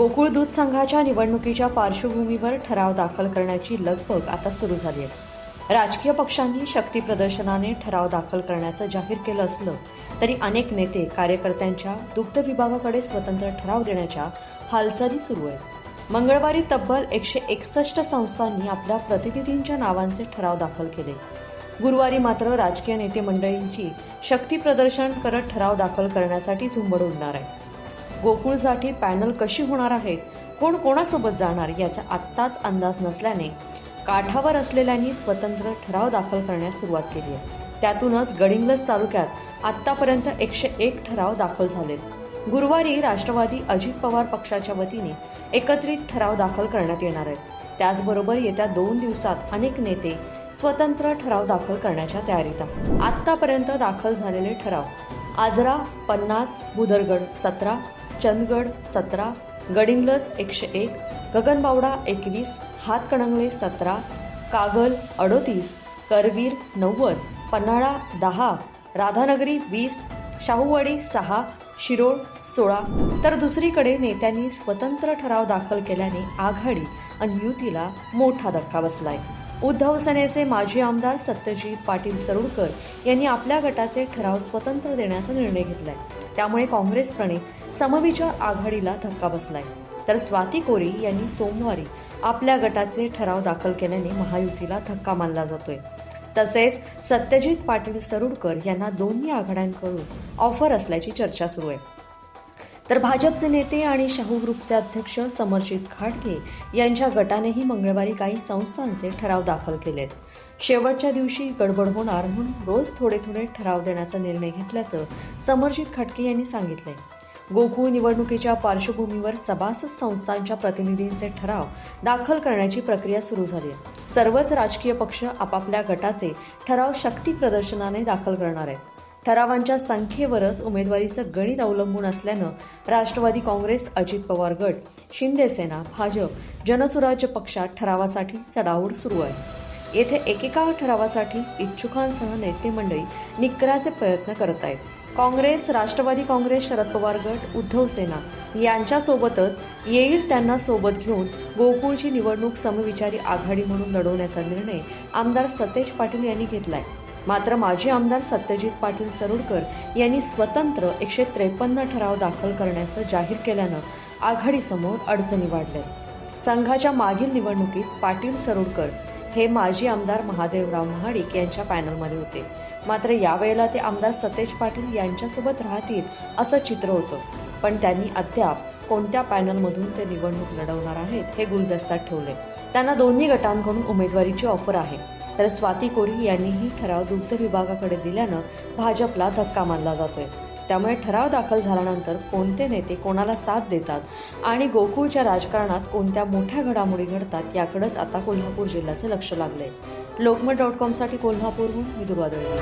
गोकुळ दूध संघाच्या निवडणुकीच्या पार्श्वभूमीवर ठराव दाखल करण्याची लगबग आता सुरू झाली आहे। राजकीय पक्षांनी शक्ती प्रदर्शनाने ठराव दाखल करण्याचं जाहीर केलं असलं तरी अनेक नेते कार्यकर्त्यांच्या दुग्ध विभागाकडे स्वतंत्र ठराव देण्याच्या हालचाली सुरू आहेत। मंगळवारी तब्बल 161 संस्थांनी आपल्या प्रतिनिधींच्या नावांचे ठराव दाखल केले। गुरुवारी मात्र राजकीय नेते मंडळींची शक्ती प्रदर्शन करत ठराव दाखल करण्यासाठी झुंबड उडणार आहे। गोकुळसाठी पॅनल कशी होणार आहे, कोण कोणासोबत जाणार याचा आत्ताच अंदाज नसल्याने काठावर असलेल्यांनी स्वतंत्र ठराव दाखल करण्यास सुरुवात केली आहे। त्यातूनच गडिंग्लज तालुक्यात आतापर्यंत 101 ठराव दाखल झालेत। गुरुवारी राष्ट्रवादी अजित पवार पक्षाच्या वतीने एकत्रित ठराव दाखल करण्यात येणार आहेत। त्याचबरोबर येत्या 2 दिवसात अनेक नेते स्वतंत्र ठराव दाखल करण्याच्या तयारीत आहेत। आतापर्यंत दाखल झालेले ठराव: आजरा 50, भुदरगड 17, चंदगड 17, गडिंग्लज 101, गगनबावडा 21, हातकणंगले 17, कागल 38, करवीर 90, पन्हाळा 10, राधानगरी 20, शाहूवाडी 6, शिरोळ 16। तर दुसरीकडे नेत्यांनी स्वतंत्र ठराव दाखल केल्याने आघाडी आणि युतीला मोठा धक्का बसलाय। उद्धव सेनेचे माजी आमदार सत्यजित पाटील सरोडकर यांनी आपल्या गटाचे ठराव स्वतंत्र देण्याचा निर्णय घेतलाय। त्यामुळे काँग्रेस प्रणित समविचार आघाडीला धक्का बसलाय। तर स्वाती कोरी यांनी सोमवारी आपल्या गटाचे ठराव दाखल केल्याने महायुतीला धक्का मानला जातोय। तसेच सत्यजित पाटील सरोडकर यांना दोन्ही आघाड्यांकडून ऑफर असल्याची चर्चा सुरू आहे। तर भाजपचे नेते आणि शाहू ग्रुपचे अध्यक्ष समरजित खाडगे यांच्या गटानेही मंगळवारी काही संस्थांचे ठराव दाखल केलेत। शेवटच्या दिवशी गडबड होणार म्हणून रोज थोडे थोडे ठराव देण्याचा निर्णय घेतल्याचं समरजित खाडगे यांनी सांगितलंय। गोकुळ निवडणुकीच्या पार्श्वभूमीवर सभासद संस्थांच्या प्रतिनिधींचे ठराव दाखल करण्याची प्रक्रिया सुरू झाली आहे। सर्वच राजकीय पक्ष आपापल्या गटाचे ठराव शक्ती प्रदर्शनाने दाखल करणार आहेत। ठरावांच्या संख्येवरच उमेदवारीचं गणित अवलंबून असल्यानं राष्ट्रवादी काँग्रेस, अजित पवार गट, शिंदे सेना, भाजप, जनसुराज्य पक्षात ठरावासाठी चढाओढ सुरू आहे। येथे एकेका ठरावासाठी इच्छुकांसह नेते मंडळी निकराचे प्रयत्न करत आहेत। काँग्रेस, राष्ट्रवादी काँग्रेस, शरद पवार गट, उद्धव सेना यांच्यासोबतच येईल त्यांना सोबत घेऊन गोकुळची निवडणूक समविचारी आघाडी म्हणून लढवण्याचा निर्णय आमदार सतेज पाटील यांनी घेतलाय। मात्र माजी आमदार सत्यजित पाटील सरोडकर यांनी स्वतंत्र 153 ठराव दाखल करण्याचं जाहीर केल्यानं आघाडीसमोर अडचणी वाढल्या। संघाच्या मागील निवडणुकीत पाटील सरोडकर हे माजी आमदार महादेवराव महाडिक यांच्या पॅनलमध्ये होते। मात्र यावेळेला ते आमदार सतेज पाटील यांच्यासोबत राहतील असं चित्र होतं, पण त्यांनी अद्याप कोणत्या पॅनलमधून ते निवडणूक लढवणार आहेत हे गुलदस्त्यात ठेवले। त्यांना दोन्ही गटांकडून उमेदवारीची ऑफर आहे। तर स्वाती कोरी यांनीही ठराव दुग्ध विभागाकडे दिल्यानं भाजपला धक्का मानला जातोय। त्यामुळे ठराव दाखल झाल्यानंतर कोणते नेते कोणाला साथ देतात आणि गोकुळच्या राजकारणात कोणत्या मोठ्या घडामोडी घडतात याकडेच आता कोल्हापूर जिल्ह्याचे लक्ष लागलंय। लोकमत.com साठी कोल्हापूरहून मी दुर्वा दळवी।